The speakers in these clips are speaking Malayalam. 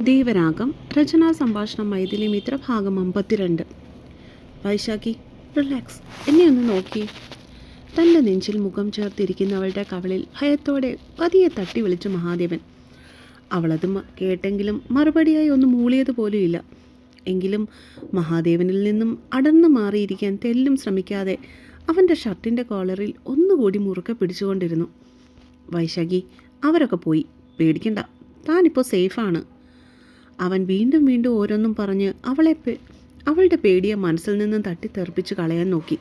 ദൈവരാഗം രചനാ സംഭാഷണം മൈഥിലി മിത്ര ഭാഗം 52. വൈശാഖി, റിലാക്സ്, എന്നെ ഒന്ന് നോക്കി. തൻ്റെ നെഞ്ചിൽ മുഖം ചേർത്തിരിക്കുന്നവളുടെ കവളിൽ ഭയത്തോടെ പതിയെ തട്ടി വിളിച്ചു മഹാദേവൻ. അവളത് കേട്ടെങ്കിലും മറുപടിയായി ഒന്ന് മൂളിയതുപോലുമില്ല. എങ്കിലും മഹാദേവനിൽ നിന്നും അടർന്നു മാറിയിരിക്കാൻ തെല്ലും ശ്രമിക്കാതെ അവൻ്റെ ഷർട്ടിൻ്റെ കോളറിൽ ഒന്നുകൂടി മുറുക്കെ പിടിച്ചുകൊണ്ടിരുന്നു. വൈശാഖി, അവരൊക്കെ പോയി, പേടിക്കണ്ട, താനിപ്പോൾ സേഫാണ്. അവൻ വീണ്ടും വീണ്ടും ഓരോന്നും പറഞ്ഞ് അവളുടെ പേടിയെ മനസ്സിൽ നിന്നും തട്ടിത്തെറിപ്പിച്ച് കളയാൻ നോക്കി.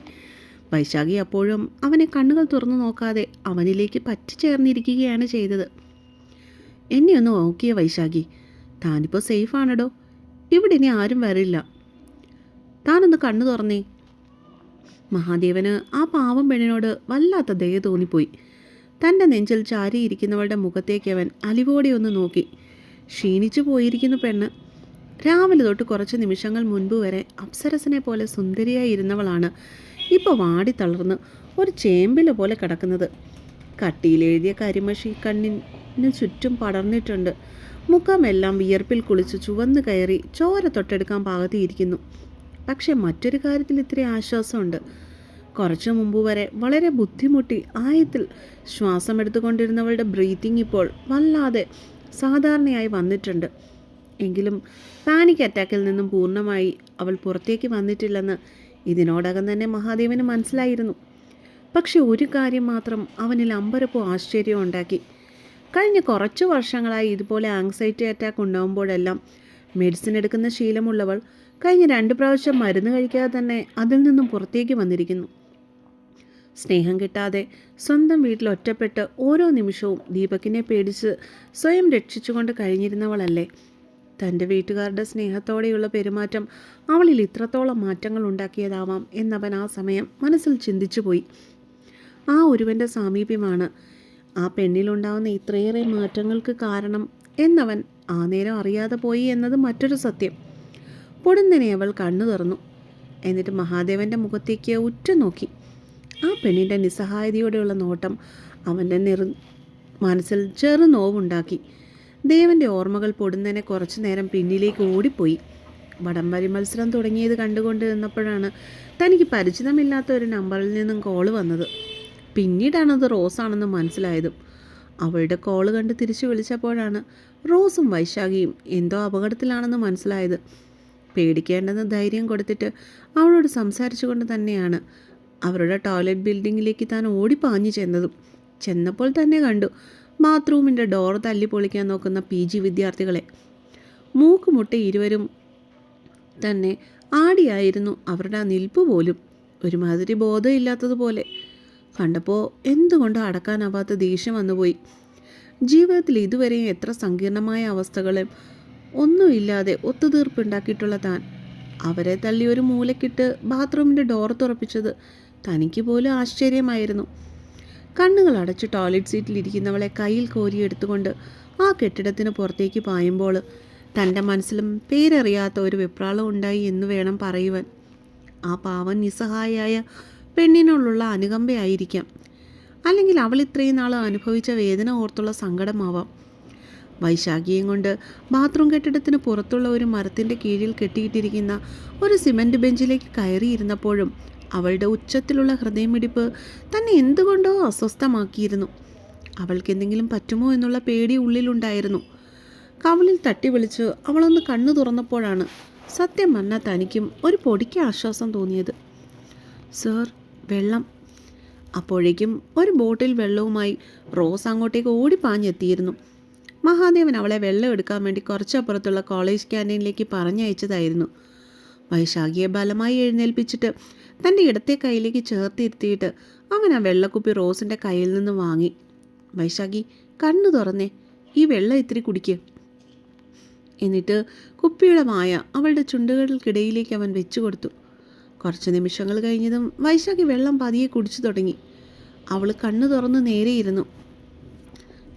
വൈശാഖി അപ്പോഴും അവനെ കണ്ണുകൾ തുറന്നു നോക്കാതെ അവനിലേക്ക് പറ്റിച്ചേർന്നിരിക്കുകയാണ് ചെയ്തത്. എന്നെ ഒന്ന് നോക്കിയ വൈശാഖി, താനിപ്പോൾ സേഫാണടോ, ഇവിടെ ഇനി ആരും വരില്ല. താനൊന്ന് കണ്ണു തുറന്നേ. മഹാദേവന് ആ പാവം പെണ്ണിനോട് വല്ലാത്ത ദയ തോന്നിപ്പോയി. തൻ്റെ നെഞ്ചിൽ ചാരിയിരിക്കുന്നവളുടെ മുഖത്തേക്ക് അവൻ അലിവോടെ ഒന്ന് നോക്കി. ക്ഷീണിച്ചു പോയിരിക്കുന്നു പെണ്ണ്. രാവിലെ തൊട്ട് കുറച്ച് നിമിഷങ്ങൾ മുൻപ് വരെ അപ്സരസനെ പോലെ സുന്ദരിയായി ഇരുന്നവളാണ് ഇപ്പോൾ വാടി തളർന്ന് ഒരു ചേമ്പില പോലെ കിടക്കുന്നത്. കട്ടിയിലെഴുതിയ കരിമഷി കണ്ണിന് ചുറ്റും പടർന്നിട്ടുണ്ട്. മുഖമെല്ലാം വിയർപ്പിൽ കുളിച്ച് ചുവന്ന് കയറി ചോര തൊട്ടെടുക്കാൻ പാകത്തിയിരിക്കുന്നു. പക്ഷെ മറ്റൊരു കാര്യത്തിൽ ഇത്തിരി ആശ്വാസമുണ്ട്. കുറച്ചു മുമ്പ് വരെ വളരെ ബുദ്ധിമുട്ടി ആയത്തിൽ ശ്വാസം എടുത്തുകൊണ്ടിരുന്നവളുടെ ബ്രീത്തിങ് ഇപ്പോൾ വല്ലാതെ സാധാരണയായി വന്നിട്ടുണ്ട്. എങ്കിലും പാനിക് അറ്റാക്കിൽ നിന്നും പൂർണ്ണമായി അവൾ പുറത്തേക്ക് വന്നിട്ടില്ലെന്ന് ഇതിനോടകം തന്നെ മഹാദേവന് മനസ്സിലായിരുന്നു. പക്ഷെ ഒരു കാര്യം മാത്രം അവനിൽ അമ്പരപ്പോ ആശ്ചര്യവും ഉണ്ടാക്കി. കഴിഞ്ഞ കുറച്ച് വർഷങ്ങളായി ഇതുപോലെ ആങ്സൈറ്റി അറ്റാക്ക് ഉണ്ടാകുമ്പോഴെല്ലാം മെഡിസിൻ എടുക്കുന്ന ശീലമുള്ളവൾ കഴിഞ്ഞ 2 പ്രാവശ്യം മരുന്ന് കഴിക്കാതെ തന്നെ അതിൽ നിന്നും പുറത്തേക്ക് വന്നിരിക്കുന്നു. സ്നേഹം കിട്ടാതെ സ്വന്തം വീട്ടിൽ ഒറ്റപ്പെട്ട് ഓരോ നിമിഷവും ദീപകിനെ പേടിച്ച് സ്വയം രക്ഷിച്ചുകൊണ്ട് കഴിഞ്ഞിരുന്നവളല്ലേ. തൻ്റെ വീട്ടുകാരുടെ സ്നേഹത്തോടെയുള്ള പെരുമാറ്റം അവളിൽ ഇത്രത്തോളം മാറ്റങ്ങൾ ഉണ്ടാക്കിയതാവാം എന്നവൻ ആ സമയം മനസ്സിൽ ചിന്തിച്ചു പോയി. ആ ഒരുവൻ്റെ സാമീപ്യമാണ് ആ പെണ്ണിലുണ്ടാവുന്ന ഇത്രയേറെ മാറ്റങ്ങൾക്ക് കാരണം എന്നവൻ ആ നേരം അറിയാതെ പോയി എന്നത് മറ്റൊരു സത്യം. പൊടുന്നനെ അവൾ കണ്ണു തുറന്നു. എന്നിട്ട് മഹാദേവൻ്റെ മുഖത്തേക്ക് ഉറ്റുനോക്കി. ആ പെണ്ണിൻ്റെ നിസ്സഹായതയോടെയുള്ള നോട്ടം അവൻ്റെ മനസ്സിൽ ചെറു നോവുണ്ടാക്കി. ദേവൻ്റെ ഓർമ്മകൾ പൊടുന്നതിനെ കുറച്ചു നേരം പിന്നിലേക്ക് ഓടിപ്പോയി. വടംവലി മത്സരം തുടങ്ങിയത് കണ്ടുകൊണ്ട് നിന്നപ്പോഴാണ് തനിക്ക് പരിചിതമില്ലാത്ത ഒരു നമ്പറിൽ നിന്നും കോള് വന്നത്. പിന്നീടാണത് റോസാണെന്ന് മനസ്സിലായതും. അവളുടെ കോള് കണ്ട് തിരിച്ചു വിളിച്ചപ്പോഴാണ് റോസും വൈശാഖിയും എന്തോ അപകടത്തിലാണെന്ന് മനസ്സിലായത്. പേടിക്കേണ്ടെന്ന് ധൈര്യം കൊടുത്തിട്ട് അവളോട് സംസാരിച്ചുകൊണ്ട് തന്നെയാണ് അവരുടെ ടോയ്ലറ്റ് ബിൽഡിങ്ങിലേക്ക് താൻ ഓടിപ്പാഞ്ഞു ചെന്നപ്പോൾ തന്നെ കണ്ടു ബാത്റൂമിൻ്റെ ഡോർ തല്ലി പൊളിക്കാൻ നോക്കുന്ന PG വിദ്യാർത്ഥികളെ. മൂക്കുമുട്ടി ഇരുവരും തന്നെ ആടിയായിരുന്നു അവരുടെ ആ നിൽപ്പ് പോലും. ഒരുമാതിരി ബോധമില്ലാത്തതുപോലെ. കണ്ടപ്പോൾ എന്തുകൊണ്ടോ അടക്കാനാവാത്ത ദേഷ്യം വന്നുപോയി. ജീവിതത്തിൽ ഇതുവരെയും എത്ര സങ്കീർണമായ അവസ്ഥകളും ഒന്നുമില്ലാതെ ഒത്തുതീർപ്പുണ്ടാക്കിയിട്ടുള്ള താൻ അവരെ തള്ളി ഒരു മൂലക്കിട്ട് ബാത്റൂമിൻ്റെ ഡോർ തുറപ്പിച്ചത് തനിക്ക് പോലും ആശ്ചര്യമായിരുന്നു. കണ്ണുകൾ അടച്ച് ടോയ്ലറ്റ് സീറ്റിലിരിക്കുന്നവളെ കയ്യിൽ കോരിയെടുത്തുകൊണ്ട് ആ കെട്ടിടത്തിന് പുറത്തേക്ക് പായുമ്പോൾ തൻ്റെ മനസ്സിലും പേരറിയാത്ത ഒരു വെപ്രാളം ഉണ്ടായി എന്ന് വേണം പറയുവാൻ. ആ പാവൻ നിസ്സഹായായ പെണ്ണിനോടുള്ള അനുകമ്പയായിരിക്കാം. അല്ലെങ്കിൽ അവൾ ഇത്രയും നാൾ അനുഭവിച്ച വേദന ഓർത്തുള്ള സങ്കടമാവാം. വൈശാഖിയും കൊണ്ട് ബാത്റൂം കെട്ടിടത്തിന് പുറത്തുള്ള ഒരു മരത്തിൻ്റെ കീഴിൽ കെട്ടിയിട്ടിരിക്കുന്ന ഒരു സിമൻറ്റ് ബെഞ്ചിലേക്ക് കയറിയിരുന്നപ്പോഴും അവളുടെ ഉച്ചത്തിലുള്ള ഹൃദയമിടിപ്പ് തന്നെ എന്തുകൊണ്ടോ അസ്വസ്ഥമാക്കിയിരുന്നു. അവൾക്ക് എന്തെങ്കിലും പറ്റുമോ എന്നുള്ള പേടി ഉള്ളിലുണ്ടായിരുന്നു. കവളിൽ തട്ടി വിളിച്ച് അവളൊന്ന് കണ്ണു തുറന്നപ്പോഴാണ് സത്യം പറഞ്ഞാൽ തനിക്കും ഒരു പൊടിക്ക് ആശ്വാസം തോന്നിയത്. സർ, വെള്ളം. അപ്പോഴേക്കും ഒരു ബോട്ടിൽ വെള്ളവുമായി റോസ് അങ്ങോട്ടേക്ക് ഓടിപ്പാഞ്ഞെത്തിയിരുന്നു. മഹാദേവൻ അവളെ വെള്ളം എടുക്കാൻ വേണ്ടി കുറച്ചപ്പുറത്തുള്ള കോളേജ് ക്യാൻറ്റീനിലേക്ക് പറഞ്ഞയച്ചതായിരുന്നു. വൈശാഖിയെ ബലമായി എഴുന്നേൽപ്പിച്ചിട്ട് തൻ്റെ ഇടത്തെ കൈയിലേക്ക് ചേർത്തിരുത്തിയിട്ട് അവൻ ആ വെള്ളക്കുപ്പി റോസിൻ്റെ കയ്യിൽ നിന്ന് വാങ്ങി. വൈശാഖി, കണ്ണു തുറന്നേ, ഈ വെള്ളം ഇത്തിരി കുടിക്ക്. എന്നിട്ട് കുപ്പിയുടെ മായ അവളുടെ ചുണ്ടുകൾക്കിടയിലേക്ക് അവൻ വെച്ചു കൊടുത്തു. കുറച്ച് നിമിഷങ്ങൾ കഴിഞ്ഞതും വൈശാഖി വെള്ളം പതിയെ കുടിച്ചു തുടങ്ങി. അവൾ കണ്ണു തുറന്ന് നേരെയിരുന്നു.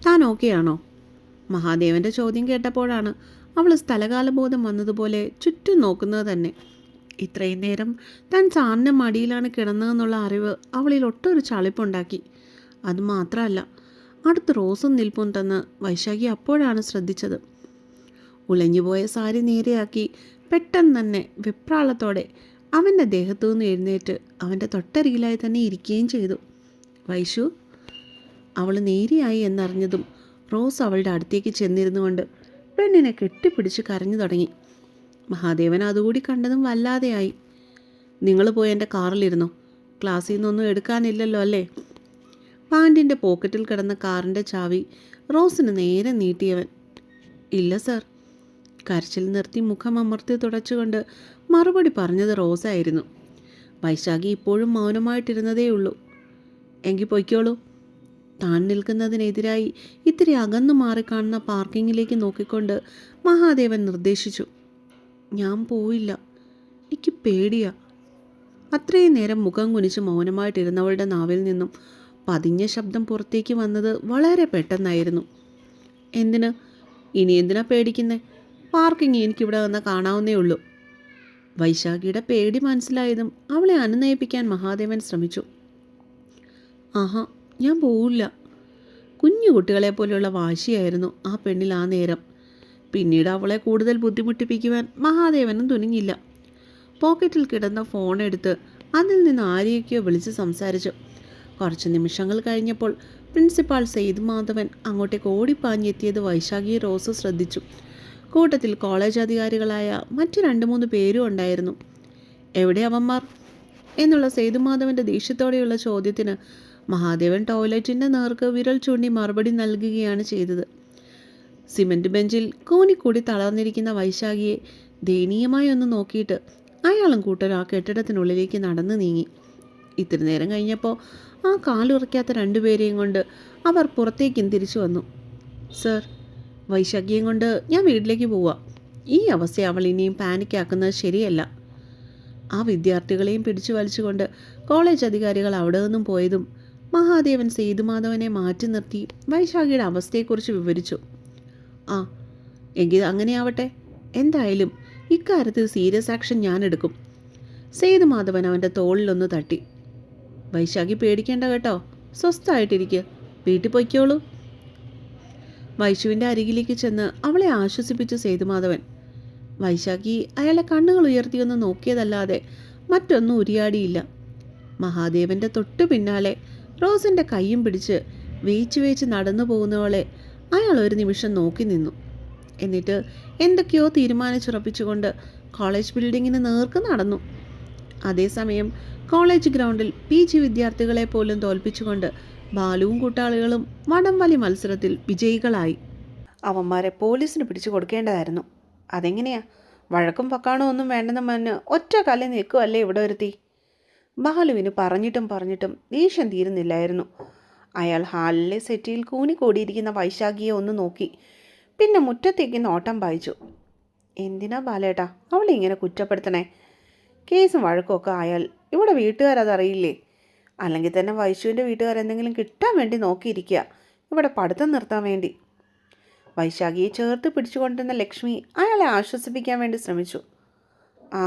താൻ ഓക്കെയാണോ? മഹാദേവൻ്റെ ചോദ്യം കേട്ടപ്പോഴാണ് അവൾ സ്ഥലകാലബോധം വന്നതുപോലെ ചുറ്റും നോക്കുന്നത് തന്നെ. ഇത്രയും നേരം താൻ സാറിൻ്റെ മടിയിലാണ് കിടന്നതെന്നുള്ള അറിവ് അവളിൽ ഒട്ടൊരു ചളിപ്പുണ്ടാക്കി. അതുമാത്രമല്ല, അടുത്ത് റോസും നിൽപ്പും തന്ന് വൈശാഖി അപ്പോഴാണ് ശ്രദ്ധിച്ചത്. ഉലഞ്ഞുപോയ സാരി നേരെയാക്കി പെട്ടെന്ന് തന്നെ വെപ്രാളത്തോടെ അവൻ്റെ ദേഹത്തു നിന്ന് എഴുന്നേറ്റ് അവൻ്റെ തൊട്ടരികിലായി തന്നെ ഇരിക്കുകയും ചെയ്തു. വൈശു, അവൾ നേരിയായി എന്നറിഞ്ഞതും റോസ് അവളുടെ അടുത്തേക്ക് ചെന്നിരുന്നുകൊണ്ട് പെണ്ണിനെ കെട്ടിപ്പിടിച്ച് കരഞ്ഞു തുടങ്ങി. മഹാദേവൻ അതുകൂടി കണ്ടതും വല്ലാതെയായി. നിങ്ങൾ പോയി എൻ്റെ കാറിലിരുന്നോ? ക്ലാസ്സിൽ നിന്നൊന്നും എടുക്കാനില്ലല്ലോ അല്ലേ? പാൻറ്റിൻ്റെ പോക്കറ്റിൽ കിടന്ന കാറിൻ്റെ ചാവി റോസിന് നേരെ നീട്ടിയവൻ. ഇല്ല സർ. കരച്ചിൽ നിർത്തി മുഖം അമർത്തി തുടച്ചുകൊണ്ട് മറുപടി പറഞ്ഞത് റോസായിരുന്നു. വൈശാഖി ഇപ്പോഴും മൗനമായിട്ടിരുന്നതേയുള്ളൂ. എങ്കിൽ പൊയ്ക്കോളൂ. താൻ നിൽക്കുന്നതിനെതിരായി ഇത്തിരി അകന്നു മാറിക്കാണുന്ന പാർക്കിങ്ങിലേക്ക് നോക്കിക്കൊണ്ട് മഹാദേവൻ നിർദ്ദേശിച്ചു. ഞാൻ പോയില്ല, എനിക്ക് പേടിയാ. അത്രയും നേരം മുഖം കുനിച്ച് മൗനമായിട്ടിരുന്നവളുടെ നാവിൽ നിന്നും പതിഞ്ഞ ശബ്ദം പുറത്തേക്ക് വന്നത് വളരെ പെട്ടെന്നായിരുന്നു. എന്തിന്? ഇനി എന്തിനാ പേടിക്കുന്നേ? പാർക്കിങ് എനിക്കിവിടെ വന്ന് കാണാവുന്നേ ഉള്ളൂ. വൈശാഖിയുടെ പേടി മനസ്സിലായതും അവളെ അനുനയിപ്പിക്കാൻ മഹാദേവൻ ശ്രമിച്ചു. ആഹാ, ഞാൻ പോവില്ല. കുഞ്ഞു കുട്ടികളെ പോലെയുള്ള വാശിയായിരുന്നു ആ പെണ്ണിൽ ആ നേരം. പിന്നീട് അവളെ കൂടുതൽ ബുദ്ധിമുട്ടിപ്പിക്കുവാൻ മഹാദേവനും തുനിഞ്ഞില്ല. പോക്കറ്റിൽ കിടന്ന ഫോൺ എടുത്ത് അതിൽ നിന്ന് ആരെയൊക്കെയോ വിളിച്ച് സംസാരിച്ചു. കുറച്ച് നിമിഷങ്ങൾ കഴിഞ്ഞപ്പോൾ പ്രിൻസിപ്പാൾ സെയ്ദ് മാധവൻ അങ്ങോട്ടേക്ക് ഓടിപ്പാഞ്ഞെത്തിയത് വൈശാഖി റോസ് ശ്രദ്ധിച്ചു. കൂട്ടത്തിൽ കോളേജ് അധികാരികളായ മറ്റ് 2-3 പേരും ഉണ്ടായിരുന്നു. എവിടെ അവന്മാർ എന്നുള്ള സെയ്ദ് മാധവൻ്റെ ദേഷ്യത്തോടെയുള്ള ചോദ്യത്തിന് മഹാദേവൻ ടോയ്ലറ്റിൻ്റെ നേർക്ക് വിരൽ ചൂണ്ടി മറുപടി നൽകുകയാണ് ചെയ്തത്. സിമൻറ്റ് ബെഞ്ചിൽ കൂനിക്കൂടി തളർന്നിരിക്കുന്ന വൈശാഖിയെ ദയനീയമായി ഒന്ന് നോക്കിയിട്ട് അയാളും കൂട്ടരും ആ കെട്ടിടത്തിനുള്ളിലേക്ക് നടന്നു നീങ്ങി. ഇത്തിരി നേരം കഴിഞ്ഞപ്പോൾ ആ കാലുറയ്ക്കാത്ത 2 പേരെയും കൊണ്ട് അവർ പുറത്തേക്കും തിരിച്ചു വന്നു. സർ, വൈശാഖിയും കൊണ്ട് ഞാൻ വീട്ടിലേക്ക് പോവാം. ഈ അവസ്ഥ അവൾ ഇനിയും പാനിക്കാക്കുന്നത് ശരിയല്ല. ആ വിദ്യാർത്ഥികളെയും പിടിച്ചു വലിച്ചുകൊണ്ട് കോളേജ് അധികാരികൾ അവിടെ നിന്നും പോയതും മഹാദേവൻ സേതുമാധവനെ മാറ്റി നിർത്തി വൈശാഖിയുടെ അവസ്ഥയെക്കുറിച്ച് വിവരിച്ചു. ആ, എങ്കിൽ അങ്ങനെയാവട്ടെ. എന്തായാലും ഇക്കാര്യത്തിൽ സീരിയസ് ആക്ഷൻ ഞാൻ എടുക്കും. സേതുമാധവൻ അവൻ്റെ തോളിലൊന്ന് തട്ടി. വൈശാഖി പേടിക്കേണ്ട കേട്ടോ, സ്വസ്ഥമായിട്ടിരിക്കുക, വീട്ടിൽ പൊയ്ക്കോളൂ. വൈശുവിൻ്റെ അരികിലേക്ക് ചെന്ന് അവളെ ആശ്വസിപ്പിച്ചു സേതുമാധവൻ. വൈശാഖി അയാളെ കണ്ണുകൾ ഉയർത്തിയൊന്ന് നോക്കിയതല്ലാതെ മറ്റൊന്നും ഉരിയാടിയില്ല. മഹാദേവൻ്റെ തൊട്ടു പിന്നാലെ റോസിൻ്റെ കൈയും പിടിച്ച് വേച്ച് നടന്നു പോകുന്നവളെ അയാൾ ഒരു നിമിഷം നോക്കി നിന്നു. എന്നിട്ട് എന്തൊക്കെയോ തീരുമാനിച്ചുറപ്പിച്ചുകൊണ്ട് കോളേജ് ബിൽഡിങ്ങിന് നേർക്ക് നടന്നു. അതേസമയം കോളേജ് ഗ്രൗണ്ടിൽ PG വിദ്യാർത്ഥികളെ പോലും തോൽപ്പിച്ചുകൊണ്ട് ബാലുവും കൂട്ടാളികളും വടംവലി മത്സരത്തിൽ വിജയികളായി. അവന്മാരെ പോലീസിന് പിടിച്ചു കൊടുക്കേണ്ടതായിരുന്നു. അതെങ്ങനെയാ? വഴക്കും പക്കാണോ ഒന്നും വേണ്ടെന്ന് പറഞ്ഞ് ഒറ്റ കാലിൽ നിൽക്കുമല്ലേ ഇവിടെ ഒരുത്തി. ബാലുവിന് പറഞ്ഞിട്ടും ദേഷ്യം തീരുന്നില്ലായിരുന്നു. അയാൾ ഹാളിലെ സെറ്റിയിൽ കൂടിയിരിക്കുന്ന വൈശാഖിയെ ഒന്ന് നോക്കി. പിന്നെ മുറ്റത്തേക്ക് നോട്ടം പായിച്ചു. എന്തിനാ ബാലേട്ടാ അവളെ ഇങ്ങനെ കുറ്റപ്പെടുത്തണേ? കേസും വഴക്കുമൊക്കെ ആയാൽ ഇവിടെ വീട്ടുകാരതറിയില്ലേ? അല്ലെങ്കിൽ തന്നെ വൈശുവിൻ്റെ വീട്ടുകാരെന്തെങ്കിലും കിട്ടാൻ വേണ്ടി നോക്കിയിരിക്കുക, ഇവിടെ പഠിത്തം നിർത്താൻ വേണ്ടി. വൈശാഖിയെ ചേർത്ത് പിടിച്ചുകൊണ്ടിരുന്ന ലക്ഷ്മി അയാളെ ആശ്വസിപ്പിക്കാൻ വേണ്ടി ശ്രമിച്ചു. ആ,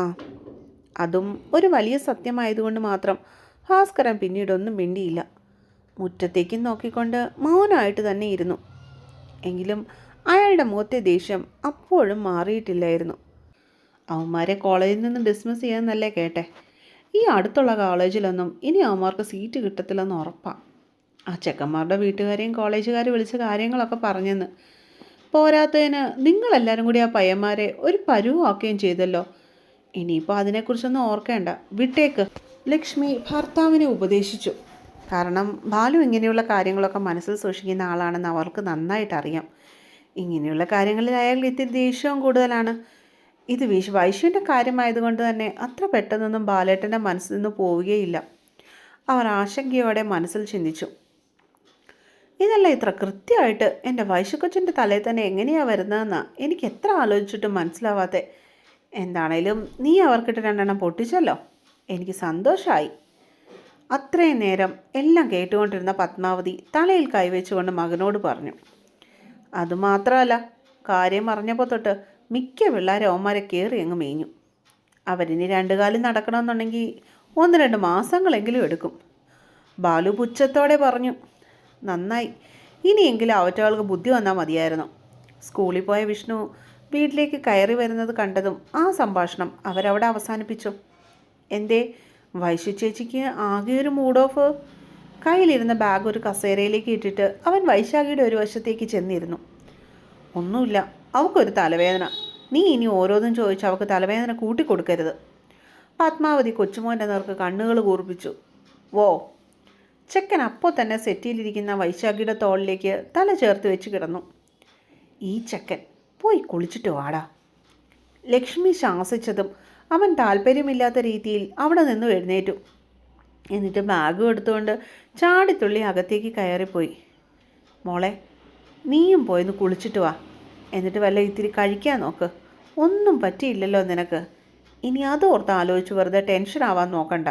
അതും ഒരു വലിയ സത്യമായതുകൊണ്ട് മാത്രം ഭാസ്കരൻ പിന്നീടൊന്നും മിണ്ടിയില്ല. മുറ്റത്തേക്കും നോക്കിക്കൊണ്ട് മൗനമായിട്ട് തന്നെ ഇരുന്നു. എങ്കിലും അയാളുടെ മുഖത്തെ ദേഷ്യം അപ്പോഴും മാറിയിട്ടില്ലായിരുന്നു. അവന്മാരെ കോളേജിൽ നിന്ന് ഡിസ്മിസ് ചെയ്യാമെന്നല്ലേ കേട്ടെ. ഈ അടുത്തുള്ള കോളേജിലൊന്നും ഇനി അവന്മാർക്ക് സീറ്റ് കിട്ടത്തില്ലെന്ന് ഉറപ്പാണ്. ആ ചെക്കന്മാരുടെ വീട്ടുകാരെയും കോളേജുകാർ വിളിച്ച കാര്യങ്ങളൊക്കെ പറഞ്ഞെന്ന്. പോരാത്തതിന് നിങ്ങളെല്ലാവരും കൂടി ആ പയ്യന്മാരെ ഒരു പരുവാക്കുകയും ചെയ്തല്ലോ. ഇനിയിപ്പോൾ അതിനെക്കുറിച്ചൊന്നും ഓർക്കേണ്ട, വിട്ടേക്ക്. ലക്ഷ്മി ഭർത്താവിനെ ഉപദേശിച്ചു. കാരണം ബാലു ഇങ്ങനെയുള്ള കാര്യങ്ങളൊക്കെ മനസ്സിൽ സൂക്ഷിക്കുന്ന ആളാണെന്ന് അവർക്ക് നന്നായിട്ടറിയാം. ഇങ്ങനെയുള്ള കാര്യങ്ങളിൽ അയാൾ ഇത്തിരി ദേഷ്യവും കൂടുതലാണ്. ഇത് വൈശുവിൻ്റെ കാര്യമായതുകൊണ്ട് തന്നെ അത്ര പെട്ടെന്നൊന്നും ബാലേട്ടൻ്റെ മനസ്സിൽ നിന്ന് പോവുകയില്ല. അവർ ആശങ്കയോടെ മനസ്സിൽ ചിന്തിച്ചു. ഇതല്ല ഇത്ര കൃത്യമായിട്ട് എൻ്റെ വൈശുക്കൊച്ചിൻ്റെ തലയിൽ തന്നെ എങ്ങനെയാണ് വരുന്നതെന്നാണ് എനിക്ക് എത്ര ആലോചിച്ചിട്ടും മനസ്സിലാവാത്തെ. എന്താണേലും നീ അവർക്കിട്ട് 2 പൊട്ടിച്ചല്ലോ, എനിക്ക് സന്തോഷമായി. അത്രയും നേരം എല്ലാം കേട്ടുകൊണ്ടിരുന്ന പത്മാവതി തലയിൽ കൈവച്ചുകൊണ്ട് മകനോട് പറഞ്ഞു. അതുമാത്രമല്ല, കാര്യം അറിഞ്ഞപ്പോൾ തൊട്ട് മിക്ക പിള്ളേരും അവന്മാരെ കയറി അങ്ങ് മേഞ്ഞു. അവരിനി 2 കാലം നടക്കണമെന്നുണ്ടെങ്കിൽ 1-2 മാസങ്ങളെങ്കിലും എടുക്കും. ബാലു പുച്ഛത്തോടെ പറഞ്ഞു. നന്നായി, ഇനിയെങ്കിലും അവറ്റകൾക്ക് ബുദ്ധി വന്നാൽ മതിയായിരുന്നു. സ്കൂളിൽ പോയ വിഷ്ണു വീട്ടിലേക്ക് കയറി വരുന്നത് കണ്ടതും ആ സംഭാഷണം അവരവിടെ അവസാനിപ്പിച്ചു. എന്തേ വൈശു ചേച്ചിക്ക് ആകെ ഒരു മൂഡ് ഓഫ്? കയ്യിലിരുന്ന ബാഗ് ഒരു കസേരയിലേക്ക് ഇട്ടിട്ട് അവൻ വൈശാഖിയുടെ ഒരു വശത്തേക്ക് ചെന്നിരുന്നു. ഒന്നുമില്ല, അവൾക്കൊരു തലവേദന. നീ ഇനി ഓരോന്നും ചോദിച്ച് അവൾക്ക് തലവേദന കൂട്ടിക്കൊടുക്കരുത്. പത്മാവതി കൊച്ചുമോൻ്റെ നേർക്ക് കണ്ണുകൾ കൂർപ്പിച്ചു. വോ. ചെക്കൻ അപ്പോൾ തന്നെ സെറ്റിയിലിരിക്കുന്ന വൈശാഖിയുടെ തോളിലേക്ക് തല ചേർത്ത് വെച്ച് കിടന്നു. ഈ ചെക്കൻ പോയി കുളിച്ചിട്ട് വാടാ. ലക്ഷ്മി ശാസിച്ചതും അവൻ താല്പര്യമില്ലാത്ത രീതിയിൽ അവിടെ നിന്നും എഴുന്നേറ്റു. എന്നിട്ട് ബാഗും എടുത്തുകൊണ്ട് ചാടിത്തുള്ളി അകത്തേക്ക് കയറിപ്പോയി. മോളെ, നീയും പോയിന്ന് കുളിച്ചിട്ട് വാ. എന്നിട്ട് വല്ല ഇത്തിരി കഴിക്കാൻ നോക്ക്. ഒന്നും പറ്റിയില്ലല്ലോ നിനക്ക്. ഇനി അതോർത്ത് ആലോചിച്ച് വെറുതെ ടെൻഷൻ ആവാൻ നോക്കണ്ട.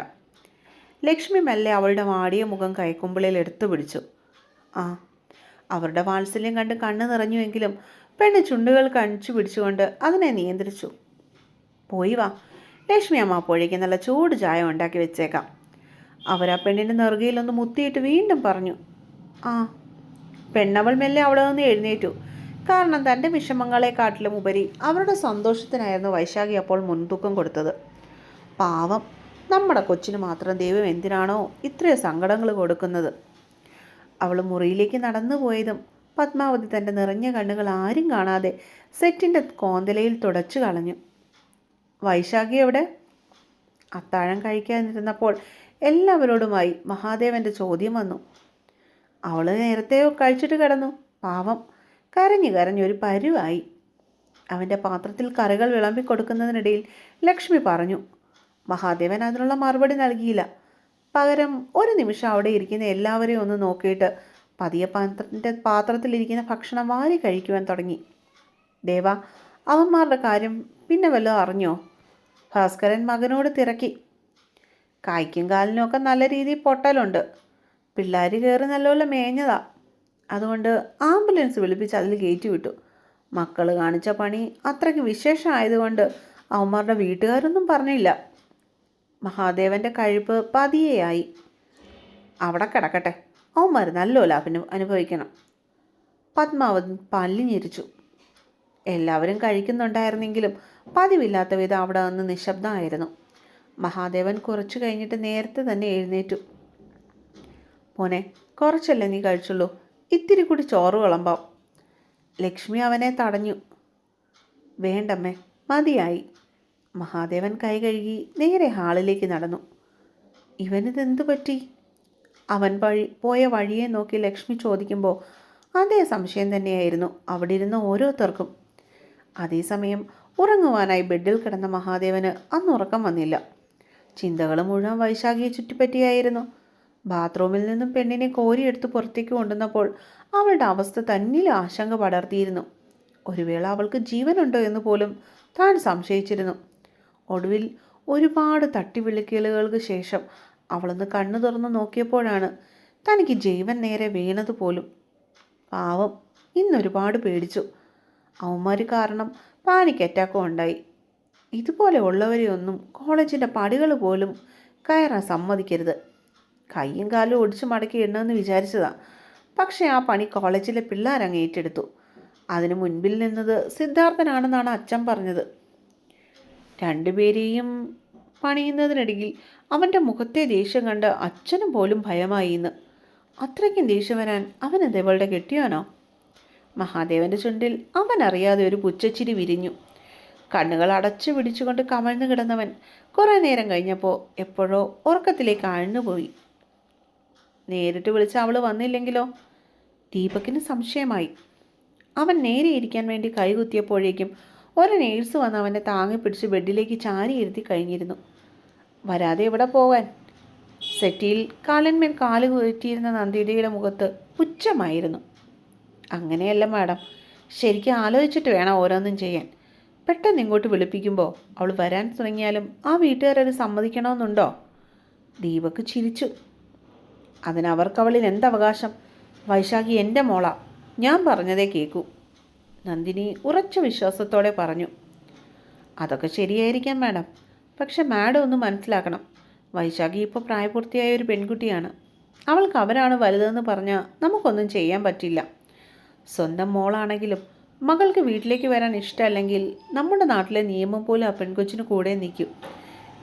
ലക്ഷ്മി മെല്ലെ അവളുടെ വാടിയ മുഖം കൈക്കുമ്പിളിൽ എടുത്തു പിടിച്ചു. ആ. അവരുടെ വാത്സല്യം കണ്ട് കണ്ണ് നിറഞ്ഞുവെങ്കിലും പെണ്ണ് ചുണ്ടുകൾ കണിച്ചു പിടിച്ചുകൊണ്ട് അതിനെ നിയന്ത്രിച്ചു. പോയി വാ, ലക്ഷ്മി അമ്മ അപ്പോഴേക്ക് നല്ല ചൂട് ചായ ഉണ്ടാക്കി വെച്ചേക്കാം. അവരാ പെണ്ണിൻ്റെ നെറുകയിലൊന്ന് മുത്തിയിട്ട് വീണ്ടും പറഞ്ഞു. ആ. പെണ്ണവൾ മെല്ലെ അവിടെ നിന്ന് എഴുന്നേറ്റു. കാരണം തൻ്റെ വിഷമങ്ങളെക്കാട്ടിലും ഉപരി അവരുടെ സന്തോഷത്തിനായിരുന്നു വൈശാഖി അപ്പോൾ മുൻതൂക്കം കൊടുത്തത്. പാവം, നമ്മുടെ കൊച്ചിന് മാത്രം ദൈവം എന്തിനാണോ ഇത്രയും സങ്കടങ്ങൾ കൊടുക്കുന്നത്. അവൾ മുറിയിലേക്ക് നടന്നു പോയതും പത്മാവതി തൻ്റെ നിറഞ്ഞ കണ്ണുകൾ ആരും കാണാതെ സെറ്റിൻ്റെ കോന്തലയിൽ തുടച്ചു കളഞ്ഞു. വൈശാഖി എവിടെ? അത്താഴം കഴിക്കാനിരുന്നപ്പോൾ എല്ലാവരോടുമായി മഹാദേവൻ്റെ ചോദ്യം വന്നു. അവൾ നേരത്തെ കഴിച്ചിട്ട് കിടന്നു. പാവം, കരഞ്ഞു കരഞ്ഞൊരു പരുവായി. അവൻ്റെ പാത്രത്തിൽ കറികൾ വിളമ്പിക്കൊടുക്കുന്നതിനിടയിൽ ലക്ഷ്മി പറഞ്ഞു. മഹാദേവൻ അതിനുള്ള മറുപടി നൽകിയില്ല. പകരം ഒരു നിമിഷം അവിടെ ഇരിക്കുന്ന എല്ലാവരെയും ഒന്ന് നോക്കിയിട്ട് പതിയെ പാത്രത്തിലിരിക്കുന്ന ഭക്ഷണം വാരി കഴിക്കുവാൻ തുടങ്ങി. ദേവ, അവന്മാരുടെ കാര്യം പിന്നെ വല്ലതും അറിഞ്ഞോ? ഭാസ്കരൻ മകനോട് തിരക്കി. കായ്ക്കും കാലിനുമൊക്കെ നല്ല രീതിയിൽ പൊട്ടലുണ്ട്. പിള്ളേർ കയറി നല്ലപോലെ മേഞ്ഞതാ. അതുകൊണ്ട് ആംബുലൻസ് വിളിപ്പിച്ച് അതിൽ കയറ്റി വിട്ടു. മക്കൾ കാണിച്ച പണി അത്രയ്ക്ക് വിശേഷമായതുകൊണ്ട് അവന്മാരുടെ വീട്ടുകാരൊന്നും പറഞ്ഞില്ല. മഹാദേവൻ്റെ കഴിപ്പ് പതിയെയായി. അവിടെ കിടക്കട്ടെ, അവന്മാർ നല്ലോല അനുഭവിക്കണം. പത്മാവതി പല്ലിഞ്ഞിരിച്ചു. എല്ലാവരും കഴിക്കുന്നുണ്ടായിരുന്നെങ്കിലും പതിവില്ലാത്ത വിധം അവിടെ നിന്ന് നിശബ്ദമായിരുന്നു. മഹാദേവൻ കുറച്ചു കഴിഞ്ഞിട്ട് നേരത്തെ തന്നെ എഴുന്നേറ്റു. മോനെ, കുറച്ചല്ലേ നീ കഴിച്ചുള്ളൂ, ഇത്തിരി കൂടി ചോറ് വിളമ്പാം. ലക്ഷ്മി അവനെ തടഞ്ഞു. വേണ്ടമ്മേ, മതിയായി. മഹാദേവൻ കൈ കഴുകി നേരെ ഹാളിലേക്ക് നടന്നു. ഇവനിതെന്തു പറ്റി? അവൻ പോയ വഴിയെ നോക്കി ലക്ഷ്മി ചോദിക്കുമ്പോൾ അതേ സംശയം തന്നെയായിരുന്നു അവിടെ ഇരുന്ന ഓരോരുത്തർക്കും. അതേസമയം ഉറങ്ങുവാനായി ബെഡിൽ കിടന്ന മഹാദേവന് അന്ന് ഉറക്കം വന്നില്ല. ചിന്തകൾ മുഴുവൻ വൈശാഖിയെ ചുറ്റിപ്പറ്റിയായിരുന്നു. ബാത്റൂമിൽ നിന്നും പെണ്ണിനെ കോരിയെടുത്ത് പുറത്തേക്ക് കൊണ്ടുവന്നപ്പോൾ അവളുടെ അവസ്ഥ തന്നിൽ ആശങ്ക പടർത്തിയിരുന്നു. ഒരു വേള അവൾക്ക് ജീവനുണ്ടോ എന്ന് പോലും താൻ സംശയിച്ചിരുന്നു. ഒടുവിൽ ഒരുപാട് തട്ടിവിളിക്കലുകൾക്ക് ശേഷം അവളൊന്ന് കണ്ണു തുറന്ന് നോക്കിയപ്പോഴാണ് തനിക്ക് ജീവൻ നേരെ വീണതുപോലും. പാവം, ഇന്നൊരുപാട് പേടിച്ചു. അവന്മാർ കാരണം പാനിക് അറ്റാക്കും ഉണ്ടായി. ഇതുപോലെ ഉള്ളവരെയൊന്നും കോളേജിൻ്റെ പടികൾ പോലും കയറാൻ സമ്മതിക്കരുത്. കയ്യും കാലും ഒടിച്ചു മടക്കി ഇടണമെന്ന് വിചാരിച്ചതാ. പക്ഷേ ആ പണി കോളേജിലെ പിള്ളേരങ്ങ് ഏറ്റെടുത്തു. അതിനു മുൻപിൽ നിന്നത് സിദ്ധാർത്ഥനാണെന്നാണ് അച്ഛൻ പറഞ്ഞത്. രണ്ടുപേരെയും പണിയുന്നതിനിടയിൽ അവൻ്റെ മുഖത്തെ ദേഷ്യം കണ്ട് അച്ഛനും പോലും ഭയമായി. ഇന്ന് അത്രയ്ക്കും ദേഷ്യം വരാൻ അവനെന്ത് ഇവളുടെ കെട്ടിയാനോ? മഹാദേവൻ്റെ ചുണ്ടിൽ അവനറിയാതെ ഒരു പുച്ഛച്ചിരി വിരിഞ്ഞു. കണ്ണുകൾ അടച്ചു പിടിച്ചുകൊണ്ട് കമഴ്ന്നു കിടന്നവൻ കുറേ നേരം കഴിഞ്ഞപ്പോൾ എപ്പോഴോ ഉറക്കത്തിലേക്ക് ആഴ്ന്നുപോയി. നേരിട്ട് വിളിച്ച അവൾ വന്നില്ലെങ്കിലോ? ദീപകിന് സംശയമായി. അവൻ നേരെ ഇരിക്കാൻ വേണ്ടി കൈകുത്തിയപ്പോഴേക്കും ഒരു നേഴ്സ് വന്ന് അവനെ താങ്ങിപ്പിടിച്ച് ബെഡിലേക്ക് ചാരിയിരുത്തി കഴിഞ്ഞിരുന്നു. വരാതെ എവിടെ പോകാൻ? സെറ്റിയിൽ കാലന്മേൽ കാല് കുറ്റിയിരുന്ന നന്ദിയുടെ മുഖത്ത് പുച്ഛമായിരുന്നു. അങ്ങനെയല്ല മാഡം, ശരിക്കും ആലോചിച്ചിട്ട് വേണം ഓരോന്നും ചെയ്യാൻ. പെട്ടെന്ന് ഇങ്ങോട്ട് വിളിപ്പിക്കുമ്പോൾ അവൾ വരാൻ തുടങ്ങിയാലും ആ വീട്ടുകാരത് സമ്മതിക്കണമെന്നുണ്ടോ? ദീപക് ചിരിച്ചു. അതിനവർക്കവളിൽ എന്തവകാശം? വൈശാഖി എൻ്റെ മോളാ, ഞാൻ പറഞ്ഞതേ കേൾക്കൂ. നന്ദിനി ഉറച്ച വിശ്വാസത്തോടെ പറഞ്ഞു. അതൊക്കെ ശരിയായിരിക്കാം മാഡം, പക്ഷെ മാഡം ഒന്ന് മനസ്സിലാക്കണം. വൈശാഖി ഇപ്പോൾ പ്രായപൂർത്തിയായ ഒരു പെൺകുട്ടിയാണ്. അവൾക്ക് അവരാണ് വലുതെന്ന് പറഞ്ഞാൽ നമുക്കൊന്നും ചെയ്യാൻ പറ്റില്ല. സ്വന്തം മോളാണെങ്കിലും മകൾക്ക് വീട്ടിലേക്ക് വരാൻ ഇഷ്ടമല്ലെങ്കിൽ നമ്മുടെ നാട്ടിലെ നിയമം പോലും ആ പെൺകൊച്ചിന് കൂടെ നിൽക്കും.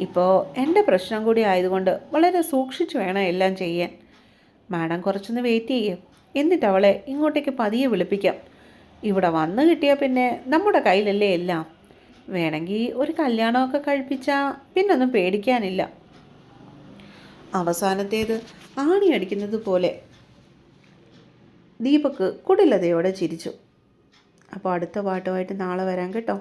ഇപ്പോൾ എൻ്റെ പ്രശ്നം കൂടി ആയതുകൊണ്ട് വളരെ സൂക്ഷിച്ച് വേണം എല്ലാം ചെയ്യാൻ. മാഡം കുറച്ചൊന്ന് വെയിറ്റ് ചെയ്യും, എന്നിട്ട് അവളെ ഇങ്ങോട്ടേക്ക് പതിയെ വിളിപ്പിക്കാം. ഇവിടെ വന്നു കിട്ടിയാൽ പിന്നെ നമ്മുടെ കയ്യിലല്ലേ എല്ലാം. വേണമെങ്കിൽ ഒരു കല്യാണമൊക്കെ കഴിപ്പിച്ചാൽ പിന്നൊന്നും പേടിക്കാനില്ല. അവസാനത്തേത് ആണിയടിക്കുന്നത് പോലെ ദീപക് കുടിലതയോടെ ചിരിച്ചു. അപ്പോൾ അടുത്ത പാട്ടുമായിട്ട് നാളെ വരാം കേട്ടോ.